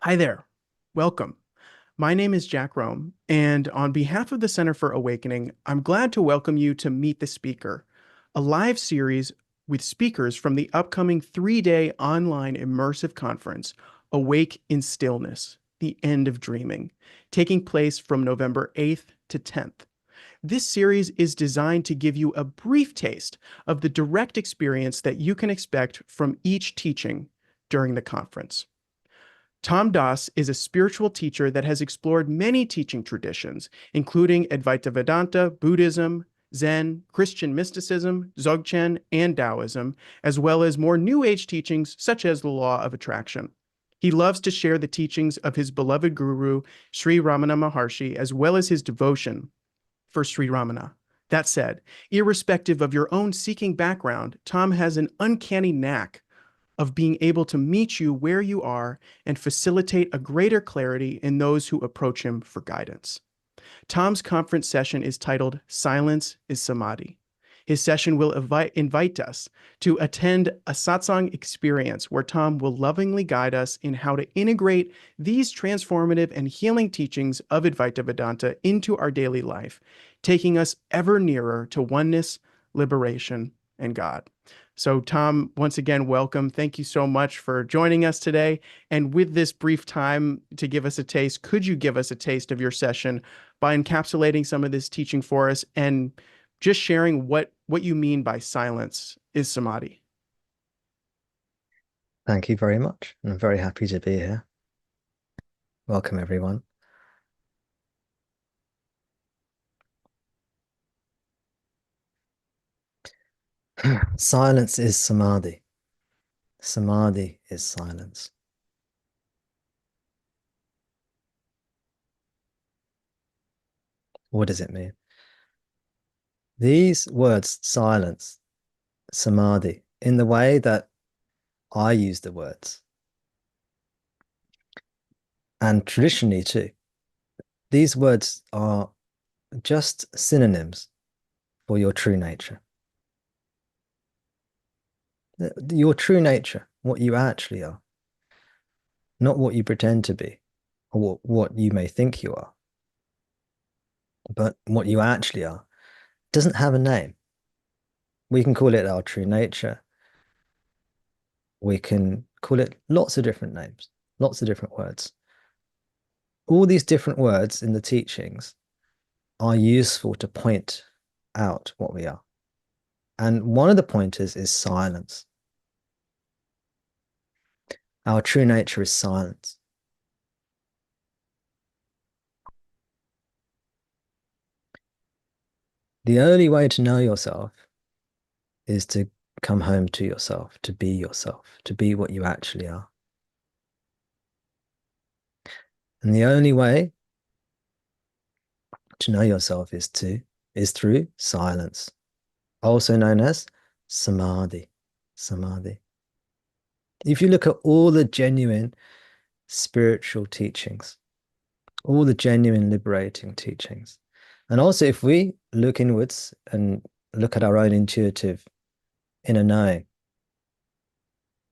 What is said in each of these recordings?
Hi there. Welcome. My name is Jack Rome, and on behalf of the Center for Awakening, I'm glad to welcome you to Meet the Speaker, a live series with speakers from the upcoming 3-day online immersive conference, Awake in Stillness, The End of Dreaming, taking place from November 8th to 10th. This series is designed to give you a brief taste of the direct experience that you can expect from each teaching during the conference. Tom Das is a spiritual teacher that has explored many teaching traditions, including Advaita Vedanta, Buddhism, Zen, Christian mysticism, Dzogchen, and Taoism, as well as more New Age teachings such as the law of attraction. He loves to share the teachings of his beloved guru, Sri Ramana Maharshi, as well as his devotion for Sri Ramana. That said, irrespective of your own seeking background, Tom has an uncanny knack of being able to meet you where you are and facilitate a greater clarity in those who approach him for guidance. Tom's conference session is titled Silence is Samadhi. His session will invite us to attend a satsang experience where Tom will lovingly guide us in how to integrate these transformative and healing teachings of Advaita Vedanta into our daily life, taking us ever nearer to oneness, liberation, and God. So, Tom, once again, welcome. Thank you so much for joining us today. And with this brief time to give us a taste, could you give us a taste of your session by encapsulating some of this teaching for us and just sharing what you mean by silence is samadhi? Thank you very much. I'm very happy to be here. Welcome, everyone. Silence is samadhi. Samadhi is silence. What does it mean? These words, silence, samadhi, in the way that I use the words, and traditionally too, these words are just synonyms for your true nature. Your true nature, what you actually are, not what you pretend to be, or what you may think you are, but what you actually are, doesn't have a name. We can call it our true nature. We can call it lots of different names, lots of different words. All these different words in the teachings are useful to point out what we are. And one of the pointers is silence. Our true nature is silence. The only way to know yourself is to come home to yourself, to be what you actually are. And the only way to know yourself is through silence, also known as samadhi. Samadhi. If you look at all the genuine spiritual teachings, all the genuine liberating teachings, and also if we look inwards and look at our own intuitive inner knowing,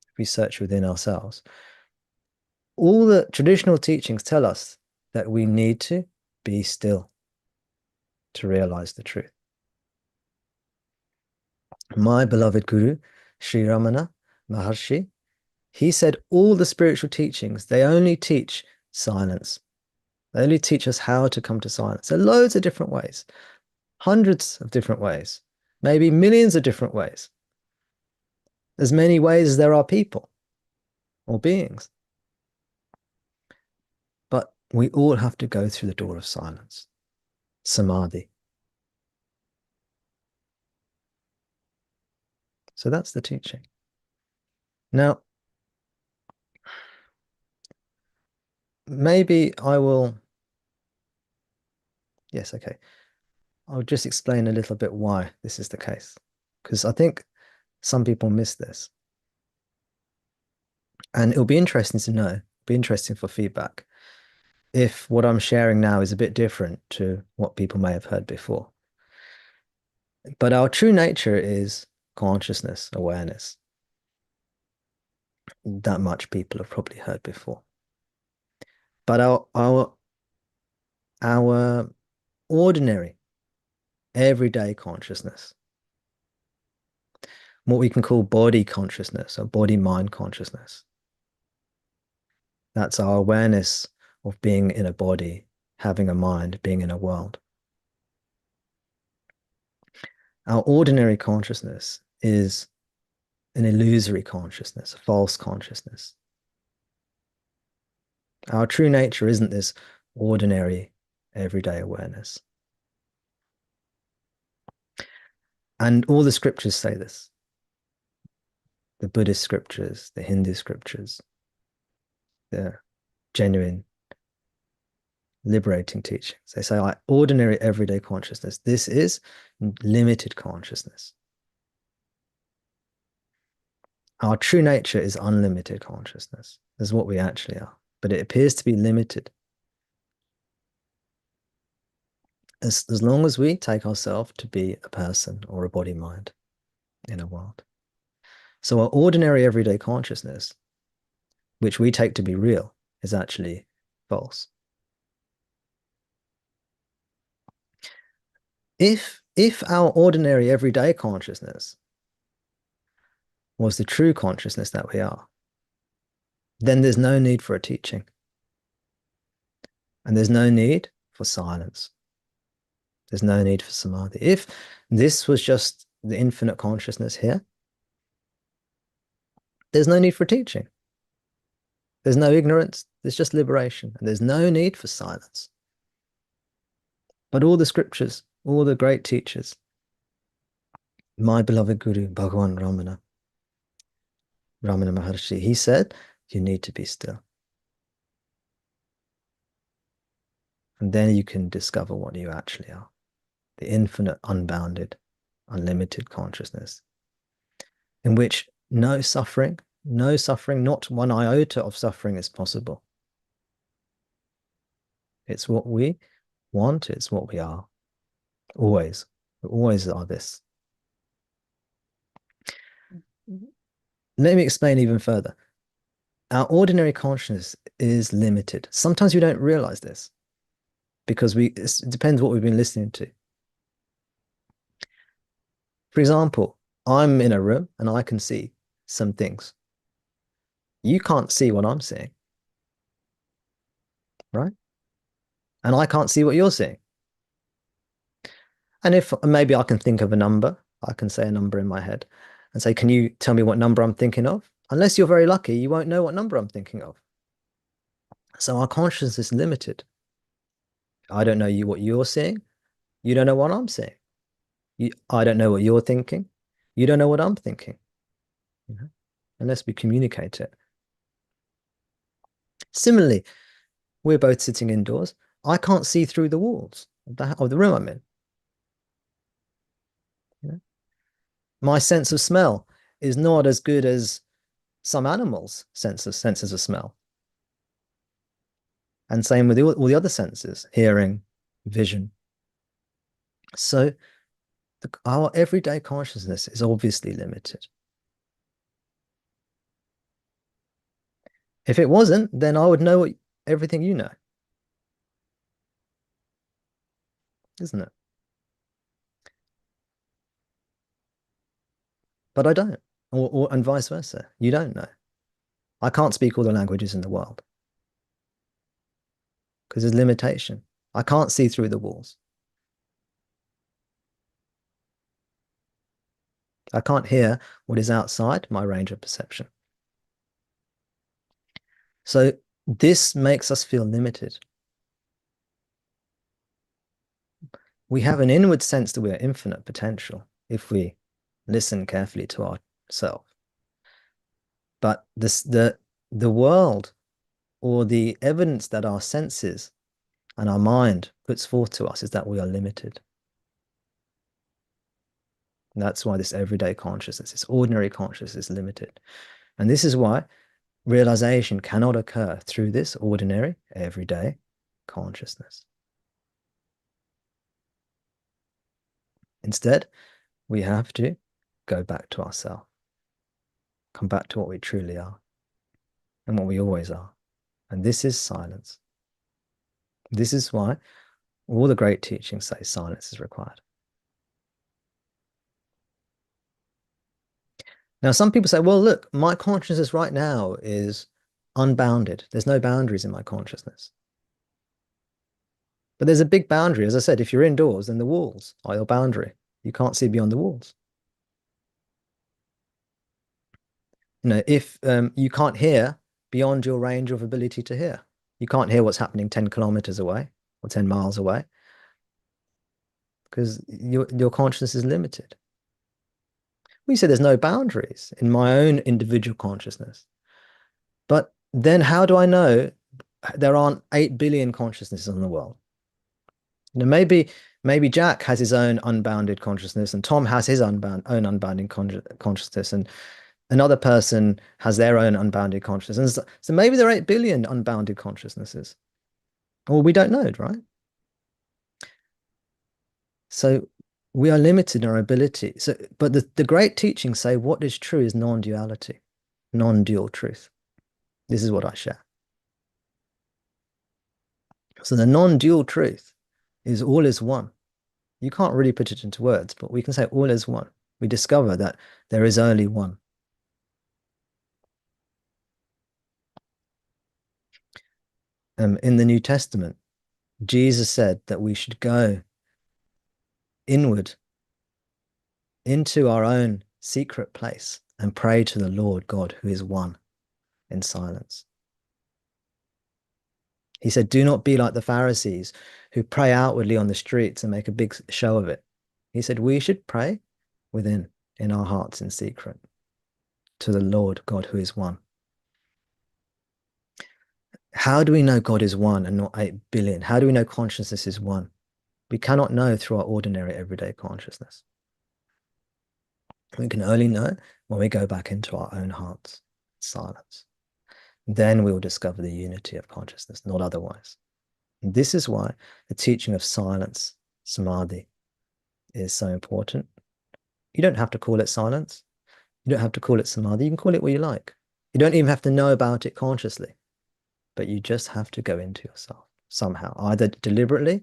if we search within ourselves, all the traditional teachings tell us that we need to be still to realize the truth. My beloved guru, Sri Ramana Maharshi, he said all the spiritual teachings, they only teach silence. They only teach us how to come to silence. There are loads of different ways, hundreds of different ways, maybe millions of different ways. As many ways as there are people or beings. But we all have to go through the door of silence, samadhi. So that's the teaching. Now, maybe I will, yes, okay. I'll just explain a little bit why this is the case, because I think some people miss this. And it'll be interesting to know, be interesting for feedback, if what I'm sharing now is a bit different to what people may have heard before. But our true nature is consciousness, awareness. That much people have probably heard before. But our ordinary, everyday consciousness, what we can call body consciousness or body-mind consciousness, that's our awareness of being in a body, having a mind, being in a world. Our ordinary consciousness is an illusory consciousness, a false consciousness. Our true nature isn't this ordinary, everyday awareness. And all the scriptures say this. The Buddhist scriptures, the Hindu scriptures, the genuine liberating teachings. They say, like, ordinary, everyday consciousness. This is limited consciousness. Our true nature is unlimited consciousness. This is what we actually are. But it appears to be limited. As long as we take ourselves to be a person or a body-mind in a world. So our ordinary, everyday consciousness, which we take to be real, is actually false. If our ordinary, everyday consciousness was the true consciousness that we are, then there's no need for a teaching. And there's no need for silence. There's no need for samadhi. If this was just the infinite consciousness here, there's no need for teaching. There's no ignorance. There's just liberation. And there's no need for silence. But all the scriptures, all the great teachers, my beloved Guru, Bhagavan Ramana Maharshi, he said, you need to be still. And then you can discover what you actually are. The infinite, unbounded, unlimited consciousness, in which no suffering, not one iota of suffering is possible. It's what we want, it's what we are. Always. We always are this. Let me explain even further. Our ordinary consciousness is limited. Sometimes we don't realize this because it depends what we've been listening to. For example, I'm in a room and I can see some things. You can't see what I'm seeing, right? And I can't see what you're seeing. And if maybe I can think of a number, I can say a number in my head and say, can you tell me what number I'm thinking of? Unless you're very lucky, you won't know what number I'm thinking of. So our consciousness is limited. I don't know what you're seeing. You don't know what I'm seeing. I don't know what you're thinking. You don't know what I'm thinking. You know? Unless we communicate it. Similarly, we're both sitting indoors. I can't see through the walls of the room I'm in. You know? My sense of smell is not as good as some animals' senses of smell. And same with all the other senses, hearing, vision. So our everyday consciousness is obviously limited. If it wasn't, then I would know everything you know. Isn't it? But I don't. And vice versa. You don't know. I can't speak all the languages in the world because there's limitation. I can't see through the walls. I can't hear what is outside my range of perception. So this makes us feel limited. We have an inward sense that we are infinite potential if we listen carefully to ourselves. But the world or the evidence that our senses and our mind puts forth to us is that we are limited. And that's why this everyday consciousness, this ordinary consciousness is limited. And this is why realization cannot occur through this ordinary, everyday consciousness. Instead, we have to go back to ourselves, come back to what we truly are and what we always are. And this is silence. This is why all the great teachings say silence is required. Now, some people say, well, look, my consciousness right now is unbounded. There's no boundaries in my consciousness. But there's a big boundary. As I said, if you're indoors, then the walls are your boundary. You can't see beyond the walls. If you can't hear beyond your range of ability to hear, you can't hear what's happening 10 kilometers away or 10 miles away because your consciousness is limited. We say there's no boundaries in my own individual consciousness. But then how do I know there aren't 8 billion consciousnesses in the world? Maybe Jack has his own unbounded consciousness and Tom has his own unbounded consciousness and another person has their own unbounded consciousness. So maybe there are 8 billion unbounded consciousnesses. Well, we don't know, right? So we are limited in our ability. But the great teachings say what is true is non-duality, non-dual truth. This is what I share. So the non-dual truth is all is one. You can't really put it into words, but we can say all is one. We discover that there is only one. In the New Testament, Jesus said that we should go inward into our own secret place and pray to the Lord God who is one in silence. He said, do not be like the Pharisees who pray outwardly on the streets and make a big show of it. He said, we should pray within, in our hearts in secret, to the Lord God who is one. How do we know God is one and not 8 billion? How do we know consciousness is one? We cannot know through our ordinary everyday consciousness. We can only know when we go back into our own hearts, silence. Then we will discover the unity of consciousness, not otherwise. And this is why the teaching of silence, samadhi, is so important. You don't have to call it silence. You don't have to call it samadhi. You can call it what you like. You don't even have to know about it consciously, but you just have to go into yourself somehow, either deliberately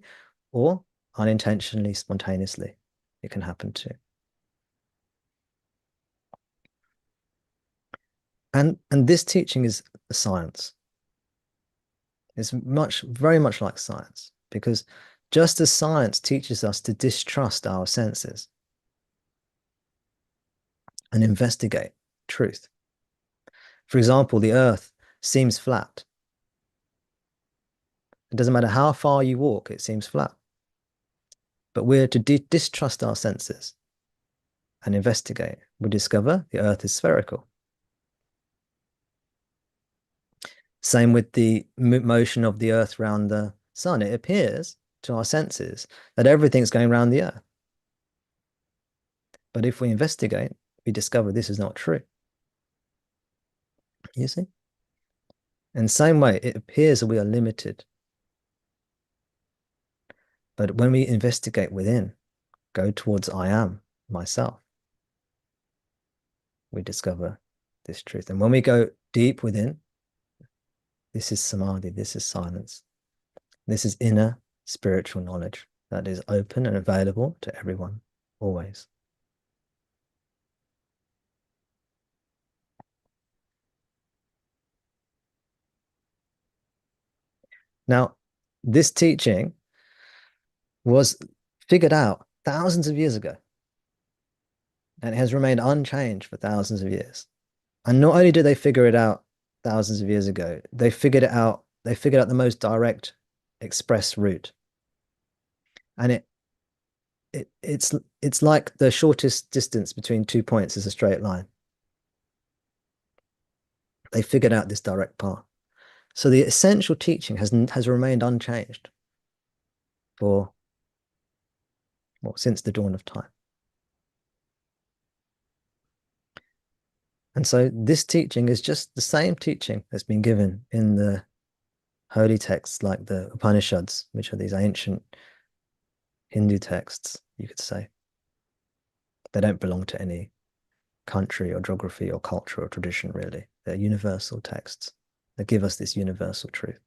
or unintentionally, spontaneously. It can happen too. And this teaching is a science. It's very much like science, because just as science teaches us to distrust our senses and investigate truth. For example, the earth seems flat. It doesn't matter how far you walk, it seems flat. But we're to distrust our senses and investigate. We discover the earth is spherical. Same with the motion of the earth around the sun. It appears to our senses that everything's going around the earth. But if we investigate, we discover this is not true. You see? In the same way, it appears that we are limited. But when we investigate within, go towards I am, myself, we discover this truth. And when we go deep within, this is samadhi, this is silence. This is inner spiritual knowledge that is open and available to everyone, always. Now, this teaching was figured out thousands of years ago, and it has remained unchanged for thousands of years. And not only did they figure it out thousands of years ago, they figured out the most direct express route. And it's like the shortest distance between 2 points is a straight line. They figured out this direct path. So the essential teaching has remained unchanged for, well, since the dawn of time. And so this teaching is just the same teaching that's been given in the holy texts like the Upanishads, which are these ancient Hindu texts, you could say. They don't belong to any country or geography or culture or tradition, really. They're universal texts that give us this universal truth.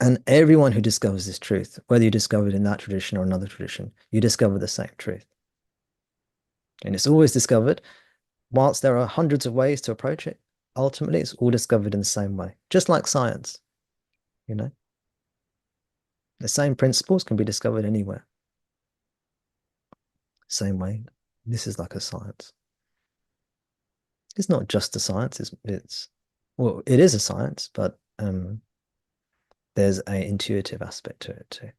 And everyone who discovers this truth, whether you discover it in that tradition or another tradition, you discover the same truth. And it's always discovered, whilst there are hundreds of ways to approach it, ultimately it's all discovered in the same way, just like science, you know. The same principles can be discovered anywhere. Same way, this is like a science. It's not just a science, it's well, it is a science, but there's an intuitive aspect to it too.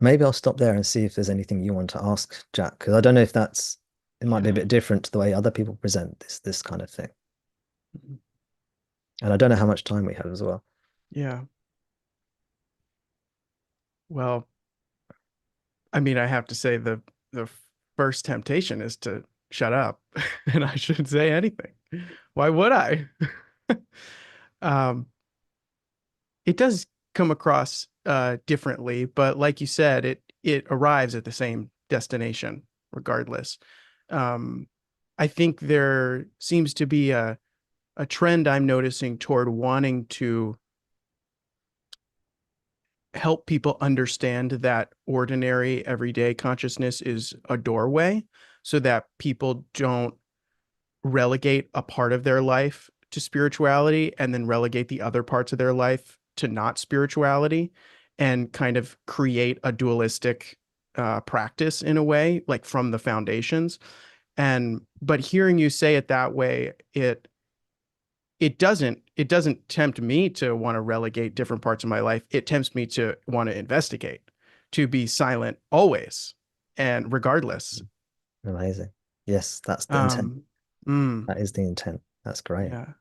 Maybe I'll stop there and see if there's anything you want to ask, Jack, because I don't know if it might be a Yeah. bit different to the way other people present this kind of thing. Mhm. And I don't know how much time we have as well. Yeah. Well, I mean, I have to say the first temptation is to shut up and I shouldn't say anything. Why would I? Um, it does come across differently, but like you said, it arrives at the same destination regardless. Um, I think there seems to be a trend I'm noticing toward wanting to help people understand that ordinary everyday consciousness is a doorway so that people don't relegate a part of their life to spirituality and then relegate the other parts of their life to not spirituality and kind of create a dualistic practice in a way, like from the foundations. And but hearing you say it that way, it doesn't tempt me to want to relegate different parts of my life. It tempts me to want to investigate, to be silent always and regardless. Amazing. Yes, that's the intent. Um, mm, That is the intent. That's great. yeah.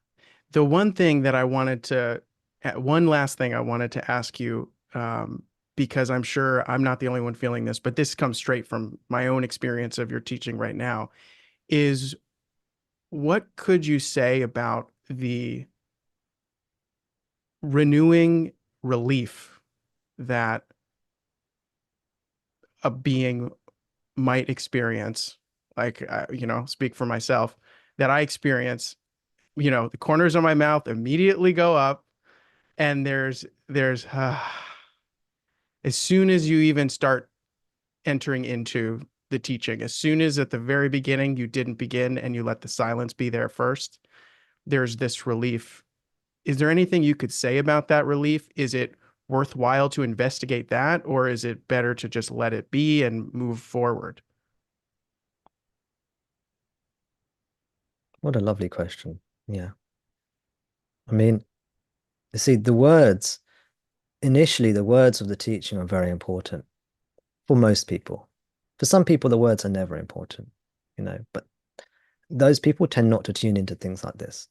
The one thing that I wanted to, one last thing I wanted to ask you, because I'm sure I'm not the only one feeling this, but this comes straight from my own experience of your teaching right now, is what could you say about the renewing relief that a being might experience? Like, speak for myself, that I experience, the corners of my mouth immediately go up, and there's as soon as you even start entering into the teaching, as soon as at the very beginning you didn't begin and you let the silence be there first, there's this relief. Is there anything you could say about that relief? Is it worthwhile to investigate that, or is it better to just let it be and move forward? What a lovely question. Yeah. I mean, you see, initially, the words of the teaching are very important for most people. For some people, the words are never important, but those people tend not to tune into things like this.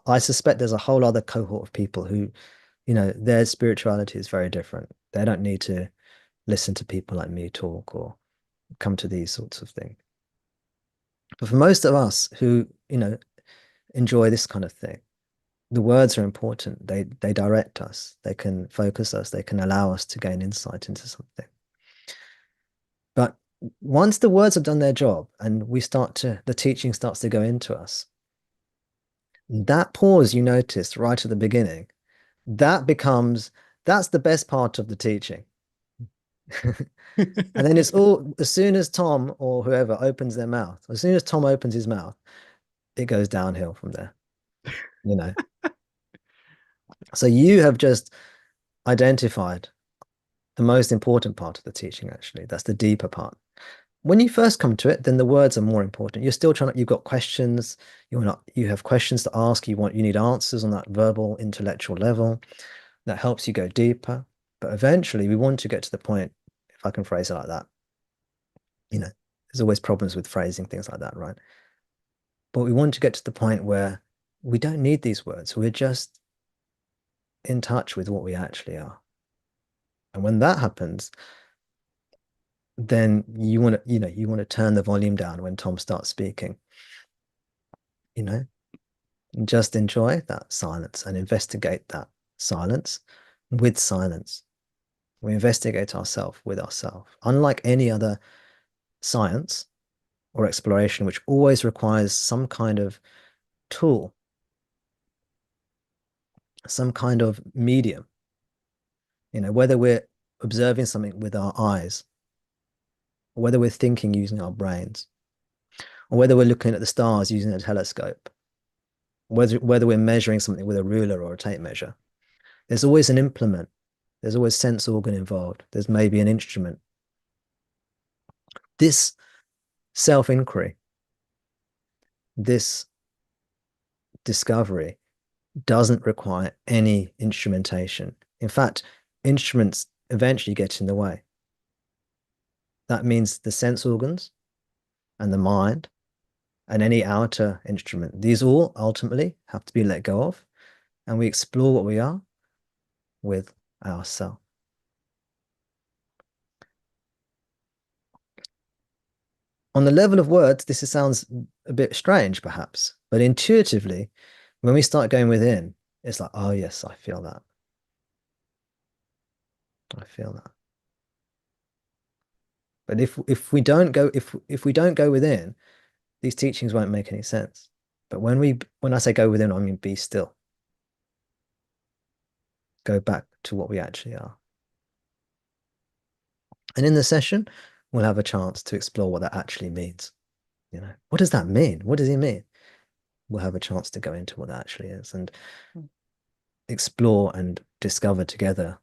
I suspect there's a whole other cohort of people who, their spirituality is very different. They don't need to listen to people like me talk or come to these sorts of things. But for most of us who, enjoy this kind of thing, the words are important. They direct us. They can focus us. They can allow us to gain insight into something. But once the words have done their job and the teaching starts to go into us, that pause you noticed right at the beginning, that becomes, that's the best part of the teaching. And then it's all, as soon as Tom or whoever opens their mouth, as soon as Tom opens his mouth, it goes downhill from there, you know. So you have just identified the most important part of the teaching, actually. That's the deeper part. When you first come to it, then the words are more important. You're still you've got questions, you have questions to ask, you need answers on that verbal, intellectual level. That helps you go deeper. But eventually we want to get to the point, if I can phrase it like that, there's always problems with phrasing things like that, right? But we want to get to the point where we don't need these words. We're just in touch with what we actually are. And when that happens, then you want to turn the volume down when Tom starts speaking, you know, just enjoy that silence and investigate that silence with silence. We investigate ourselves with ourselves. Unlike any other science or exploration, which always requires some kind of tool some kind of medium, whether we're observing something with our eyes, or whether we're thinking using our brains, or whether we're looking at the stars using a telescope, whether we're measuring something with a ruler or a tape measure. There's always an implement. There's always sense organ involved. There's maybe an instrument. This self-inquiry, this discovery doesn't require any instrumentation. In fact, instruments eventually get in the way. That means the sense organs and the mind and any outer instrument, these all ultimately have to be let go of, and we explore what we are with ourselves. On the level of words, sounds a bit strange, perhaps, but intuitively, when we start going within, it's like, oh yes, I feel that. I feel that. But if we don't go if we don't go within, these teachings won't make any sense. But when I say go within, I mean be still. Go back to what we actually are. And in the session, we'll have a chance to explore what that actually means. What does that mean? What does he mean? We'll have a chance to go into what that actually is and explore and discover together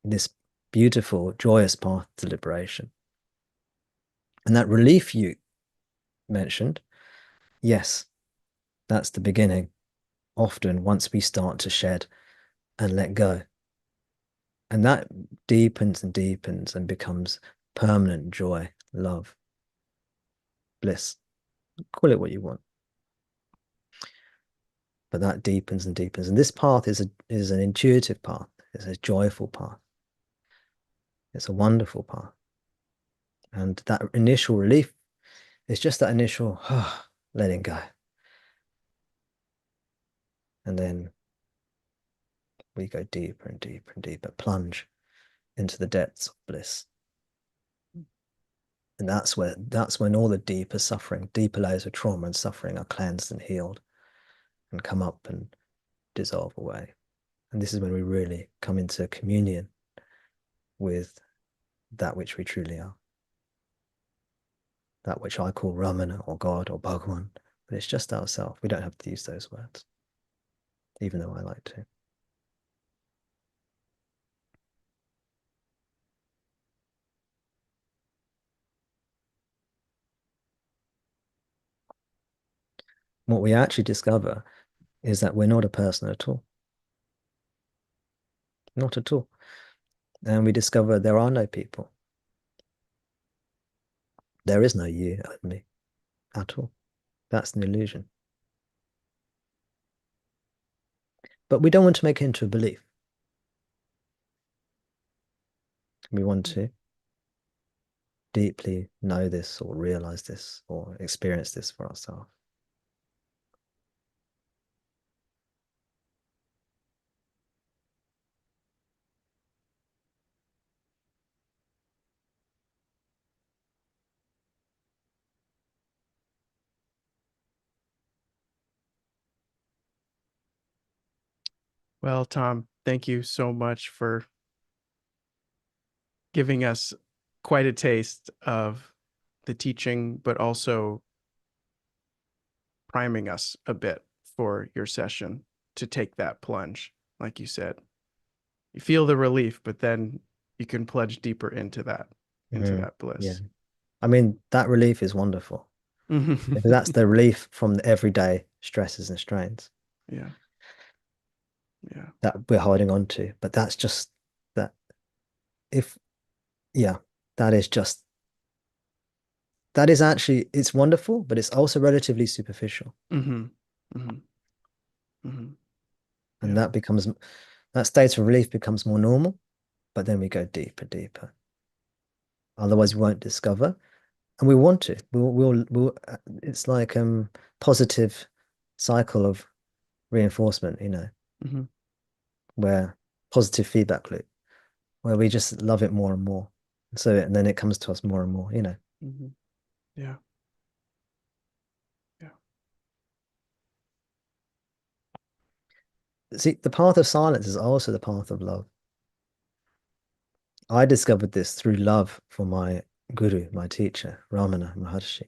this beautiful, joyous path to liberation. And that relief you mentioned, yes, that's the beginning. Often, once we start to shed and let go. And that deepens and deepens and becomes permanent joy, love, bliss. Call it what you want. But that deepens and deepens. And this path is an intuitive path. It's a joyful path. It's a wonderful path. And that initial relief is just that initial letting go. And then we go deeper and deeper and deeper, plunge into the depths of bliss. And that's when all the deeper suffering, deeper layers of trauma and suffering are cleansed and healed and come up and dissolve away. And this is when we really come into communion with that which we truly are. That which I call Ramana or God or Bhagwan, but it's just ourselves. We don't have to use those words, even though I like to. What we actually discover is that we're not a person at all. Not at all. And we discover there are no people. There is no you and me at all. That's an illusion. But we don't want to make it into a belief. We want to deeply know this or realize this or experience this for ourselves. Well, Tom, thank you so much for giving us quite a taste of the teaching, but also priming us a bit for your session to take that plunge. Like you said, you feel the relief, but then you can plunge deeper into that Yeah. bliss. I mean, that relief is wonderful because that's the relief from the everyday stresses and strains Yeah. Yeah. that we're holding on to. But that's just that if, yeah, that is just, that is actually, it's wonderful, but it's also relatively superficial. Mm-hmm. Mm-hmm. Mm-hmm. And Yeah. that state of relief becomes more normal, but then we go deeper, deeper. Otherwise, we won't discover. And we want to. It's like positive cycle of reinforcement, Mm-hmm. where positive feedback loop, where we just love it more and more. And then it comes to us more and more. Mm-hmm. Yeah. Yeah. See, the path of silence is also the path of love. I discovered this through love for my guru, my teacher, Ramana Maharshi.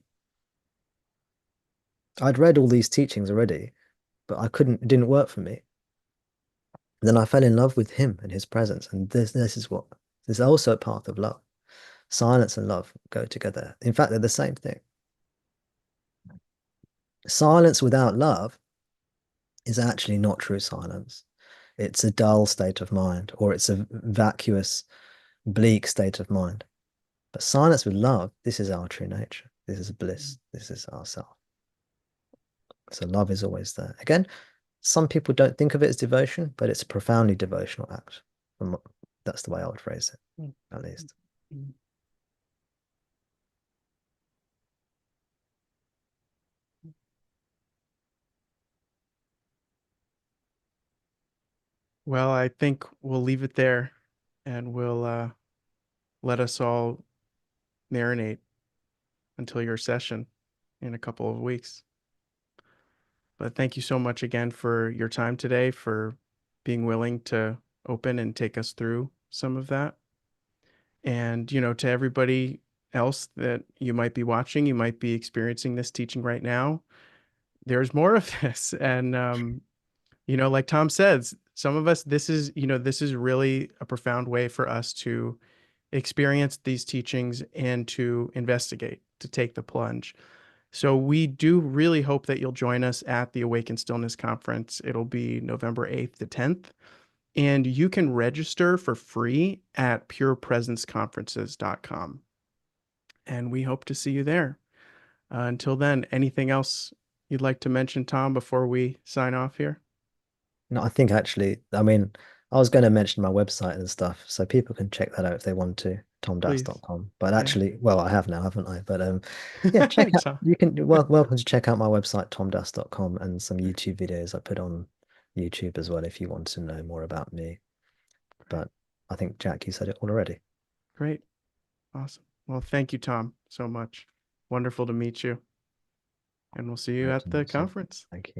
I'd read all these teachings already, but it didn't work for me. Then I fell in love with him and his presence. And this is also a path of love. Silence and love go together. In fact, they're the same thing. Silence without love is actually not true silence. It's a dull state of mind, or it's a vacuous, bleak state of mind. But silence with love, this is our true nature. This is bliss. This is ourself. So love is always there. Again, some people don't think of it as devotion, but it's a profoundly devotional act. That's the way I would phrase it, at least. Well, I think we'll leave it there and we'll let us all marinate until your session in a couple of weeks. But thank you so much again for your time today, for being willing to open and take us through some of that. And, to everybody else that you might be watching, you might be experiencing this teaching right now. There's more of this. And, like Tom says, some of us, this is really a profound way for us to experience these teachings and to investigate, to take the plunge. So we do really hope that you'll join us at the Awaken Stillness Conference. It'll be November 8th to 10th. And you can register for free at purepresenceconferences.com. And we hope to see you there. Until then, anything else you'd like to mention, Tom, before we sign off here? No, I think actually, I mean, I was going to mention my website and stuff, so people can check that out if they want to, Please. tomdas.com. But Yeah. actually, well, I have now, haven't I? But yeah, check out, So, you can, welcome to check out my website, tomdas.com, and some YouTube videos I put on YouTube as well if you want to know more about me. great. But I think, Jack, you said it all already. Great. Awesome. Well, thank you, Tom, so much. Wonderful to meet you. And we'll see you Great at to the meet you. conference. Thank you.